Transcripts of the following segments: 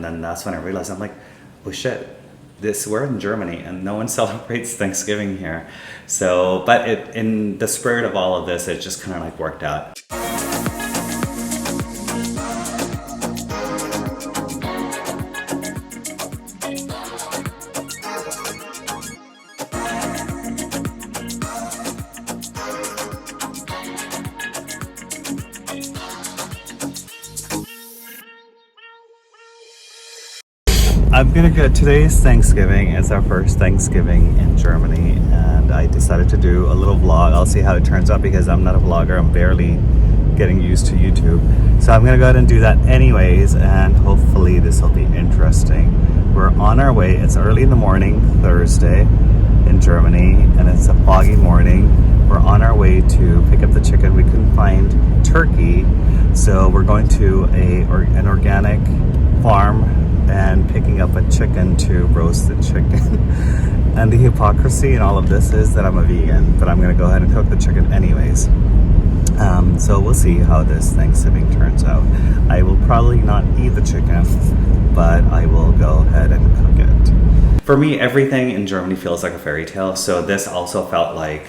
then that's when I realized, I'm like, oh shit, we're in Germany and no one celebrates Thanksgiving here. So, but in the spirit of all of this, it just kind of like worked out. I'm gonna go. Today's Thanksgiving. It's our first Thanksgiving in Germany, and I decided to do a little vlog. I'll see how it turns out because I'm not a vlogger. I'm barely getting used to YouTube. So I'm gonna go ahead and do that anyways, and hopefully this will be interesting. We're on our way. It's early in the morning, Thursday in Germany, and it's a foggy morning. We're on our way to pick up the chicken. We couldn't find turkey, so we're going to an organic farm and picking up a chicken to roast the chicken. And the hypocrisy in all of this is that I'm a vegan, but I'm gonna go ahead and cook the chicken anyways. So we'll see how this Thanksgiving turns out. I will probably not eat the chicken, but I will go ahead and cook it. For me, everything in Germany feels like a fairy tale, so this also felt like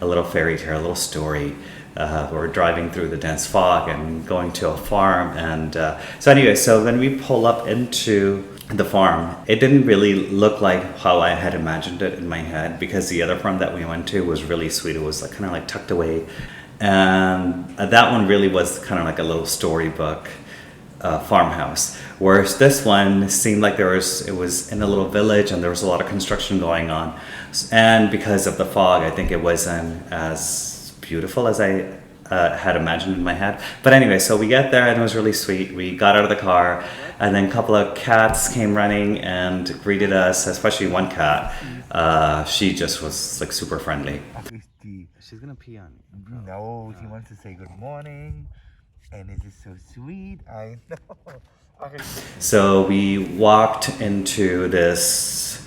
a little fairy tale, a little story. We're driving through the dense fog and going to a farm, and so when we pull up into the farm, it didn't really look like how I had imagined it in my head, because the other farm that we went to was really sweet. It was like kind of like tucked away, and that one really was kind of like a little storybook farmhouse, whereas this one seemed like it was in a little village and there was a lot of construction going on, and because of the fog, I think it wasn't as beautiful as I had imagined in my head. But anyway, so we get there and it was really sweet. We got out of the car, and then a couple of cats came running and greeted us, especially one cat. She just was like super friendly. She's gonna pee on me. No, she wants to say good morning, and it is so sweet. I know. Okay. So we walked into this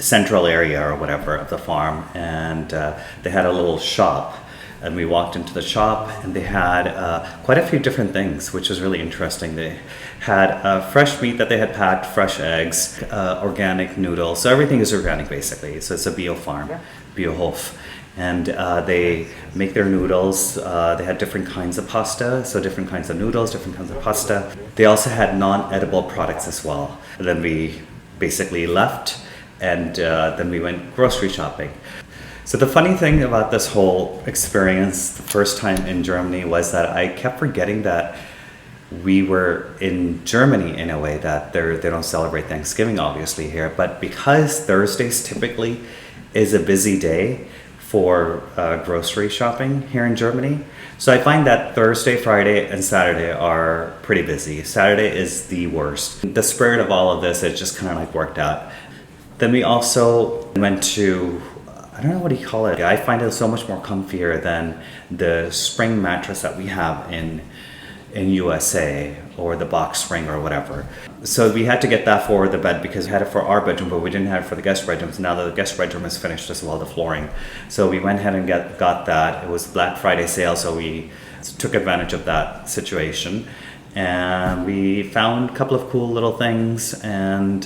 central area or whatever of the farm, and they had a little shop, and we walked into the shop and they had quite a few different things, which was really interesting. They had fresh meat that they had packed, fresh eggs, organic noodles, so everything is organic basically. So it's a bio farm, Biohof, and they make their noodles. They had different kinds of pasta, so different kinds of noodles, different kinds of pasta. They also had non-edible products as well. And then we basically left, and then we went grocery shopping. So the funny thing about this whole experience, the first time in Germany, was that I kept forgetting that we were in Germany in a way, that they don't celebrate Thanksgiving obviously here, but because Thursdays typically is a busy day for grocery shopping here in Germany. So I find that Thursday, Friday, and Saturday are pretty busy. Saturday is the worst. The spirit of all of this, it just kind of like worked out. Then we also went to, I don't know what you call it. I find it so much more comfier than the spring mattress that we have in USA, or the box spring or whatever. So we had to get that for the bed because we had it for our bedroom, but we didn't have it for the guest bedrooms. Now that the guest bedroom is finished as well, the flooring. So we went ahead and got that. It was Black Friday sale, so we took advantage of that situation. And we found a couple of cool little things, and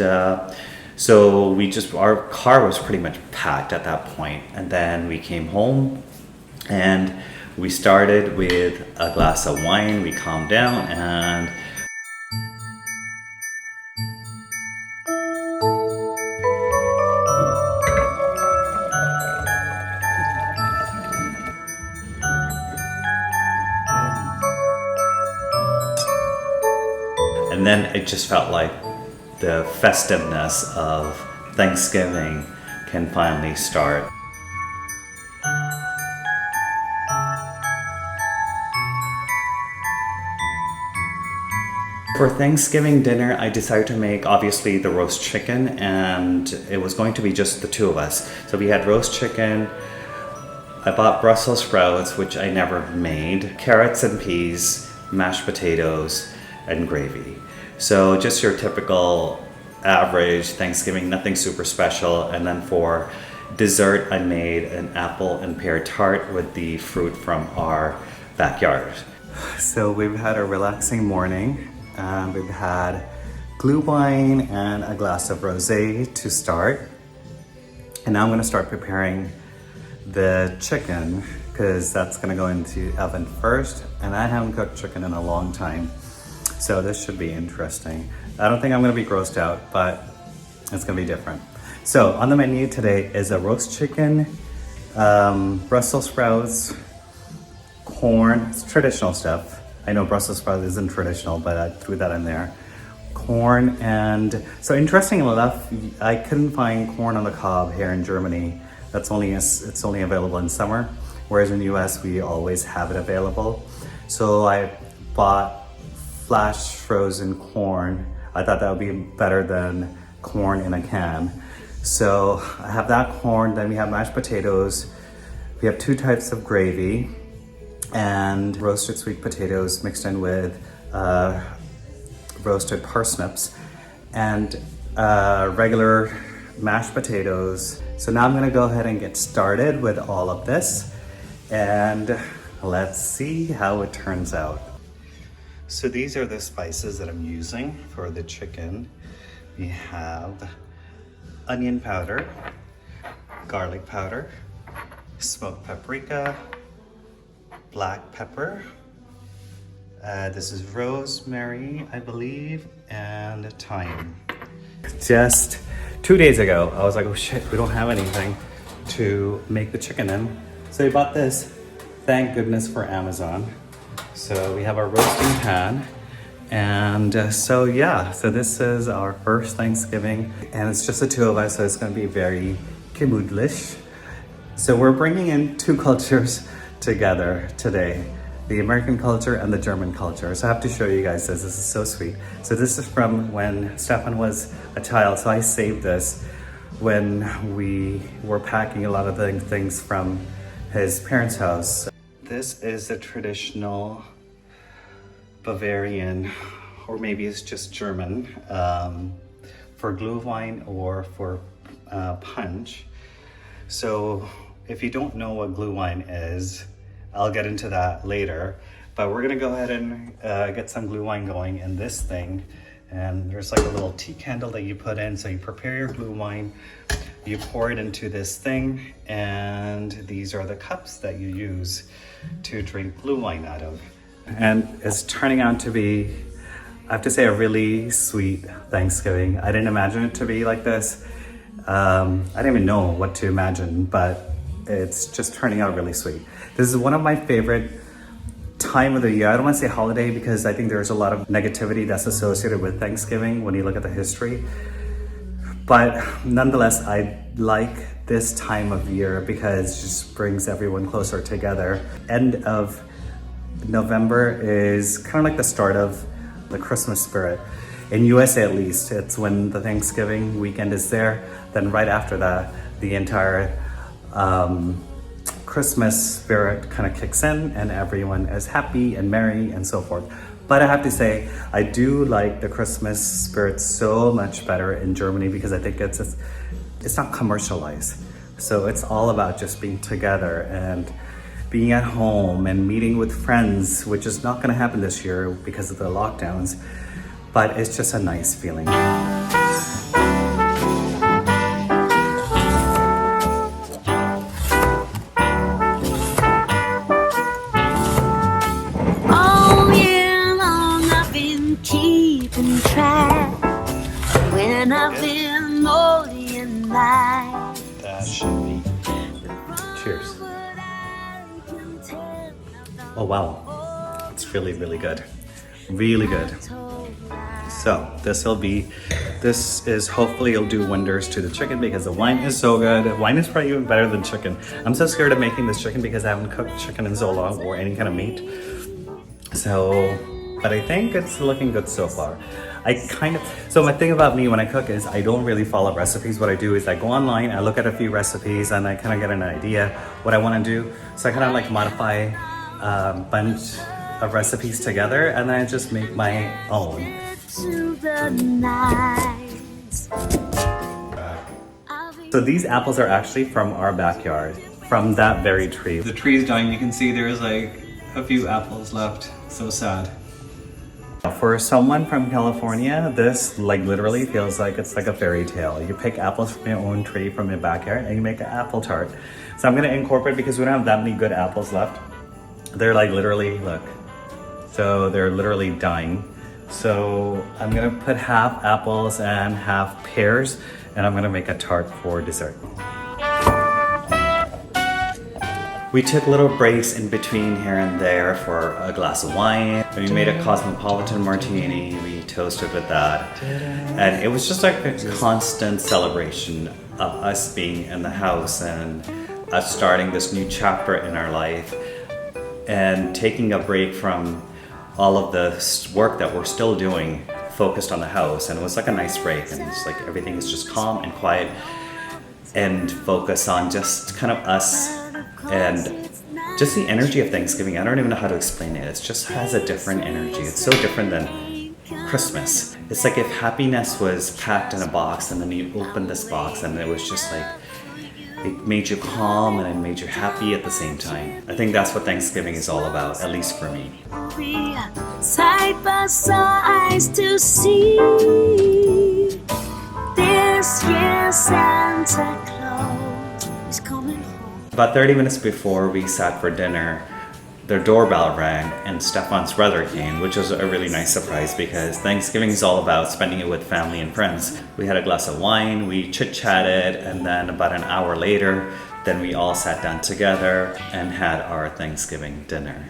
so our car was pretty much packed at that point. And then we came home and we started with a glass of wine. We calmed down, and then it just felt like the festiveness of Thanksgiving can finally start. For Thanksgiving dinner, I decided to make obviously the roast chicken, and it was going to be just the two of us. So we had roast chicken. I bought Brussels sprouts, which I never made, carrots and peas, mashed potatoes, and gravy. So just your typical average Thanksgiving, nothing super special. And then for dessert, I made an apple and pear tart with the fruit from our backyard. So we've had a relaxing morning, and we've had glühwein and a glass of rosé to start. And now I'm gonna start preparing the chicken because that's gonna go into the oven first. And I haven't cooked chicken in a long time, so this should be interesting. I don't think I'm gonna be grossed out, but it's gonna be different. So on the menu today is a roast chicken, Brussels sprouts, corn. It's traditional stuff. I know Brussels sprouts isn't traditional, but I threw that in there. Corn, and so interesting enough, I couldn't find corn on the cob here in Germany. It's only available in summer, whereas in the US we always have it available. So I bought flash frozen corn. I thought that would be better than corn in a can. So I have that corn, then we have mashed potatoes. We have 2 types of gravy and roasted sweet potatoes mixed in with roasted parsnips and regular mashed potatoes. So now I'm gonna go ahead and get started with all of this and let's see how it turns out. So these are the spices that I'm using for the chicken. We have onion powder, garlic powder, smoked paprika, black pepper. This is rosemary, I believe, and thyme. Just 2 days ago, I was like, oh shit, we don't have anything to make the chicken in. So we bought this, thank goodness for Amazon. So we have our roasting pan. And so this is our first Thanksgiving. And it's just the 2 of us, so it's gonna be very gemütlich. So we're bringing in 2 cultures together today. The American culture and the German culture. So I have to show you guys this. This is so sweet. So this is from when Stefan was a child. So I saved this when we were packing a lot of the things from his parents' house. This is a traditional Bavarian, or maybe it's just German, for glühwein or for punch. So if you don't know what glühwein is, I'll get into that later, but we're gonna go ahead and get some glühwein going in this thing. And there's like a little tea candle that you put in. So you prepare your glühwein, you pour it into this thing, and these are the cups that you use to drink glühwein out of. And it's turning out to be, I have to say, a really sweet Thanksgiving. I didn't imagine it to be like this. I didn't even know what to imagine, but it's just turning out really sweet. This is one of my favorite time of the year. I don't want to say holiday because I think there's a lot of negativity that's associated with Thanksgiving when you look at the history. But nonetheless, I like this time of year because it just brings everyone closer together. End of November is kind of like the start of the Christmas spirit. In USA at least, it's when the Thanksgiving weekend is there. Then right after that, the entire Christmas spirit kind of kicks in and everyone is happy and merry and so forth. But I have to say, I do like the Christmas spirit so much better in Germany because I think it's not commercialized. So it's all about just being together and being at home and meeting with friends, which is not gonna happen this year because of the lockdowns, but it's just a nice feeling. When I've been lonely and night. That should be. Cheers. Oh wow, it's really, really good. Really good. So this is hopefully it'll do wonders to the chicken because the wine is so good. Wine is probably even better than chicken. I'm so scared of making this chicken because I haven't cooked chicken in so long or any kind of meat. So, but I think it's looking good so far. So my thing about me when I cook is I don't really follow recipes. What I do is I go online, I look at a few recipes and I kind of get an idea what I want to do. So I kind of like modify a bunch of recipes together and then I just make my own. So these apples are actually from our backyard, from that very tree. The tree is dying, you can see there's like a few apples left, so sad. For someone from California, this like literally feels like it's like a fairy tale. You pick apples from your own tree from your backyard and you make an apple tart. So I'm gonna incorporate, because we don't have that many good apples left. They're like literally, look. So they're literally dying. So I'm gonna put half apples and half pears, and I'm gonna make a tart for dessert. We took little breaks in between here and there for a glass of wine. We made a cosmopolitan martini. We toasted with that. And it was just like a constant celebration of us being in the house and us starting this new chapter in our life and taking a break from all of the work that we're still doing, focused on the house. And it was like a nice break, and it's like everything is just calm and quiet and focus on just kind of us and just the energy of Thanksgiving. I don't even know how to explain it. It just has a different energy. It's so different than Christmas. It's like if happiness was packed in a box and then you opened this box and it was just like, it made you calm and it made you happy at the same time. I think that's what Thanksgiving is all about, at least for me. Side by side to see this year Santa Claus is coming home. About 30 minutes before we sat for dinner, their doorbell rang and Stefan's brother came, which was a really nice surprise because Thanksgiving is all about spending it with family and friends. We had a glass of wine, we chit-chatted, and then about an hour later, then we all sat down together and had our Thanksgiving dinner.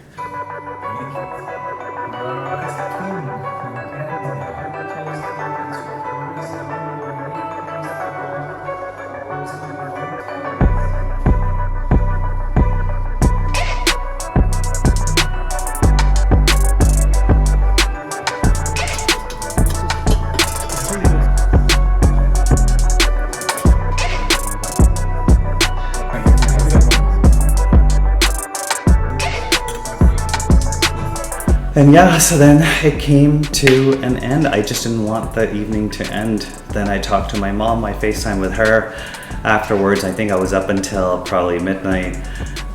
And yeah, so then it came to an end. I just didn't want the evening to end. Then I talked to my mom, I FaceTimed with her. Afterwards, I think I was up until probably midnight,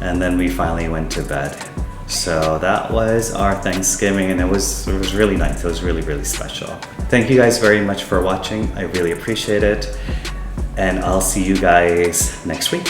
and then we finally went to bed. So that was our Thanksgiving, and it was really nice. It was really, really special. Thank you guys very much for watching. I really appreciate it. And I'll see you guys next week.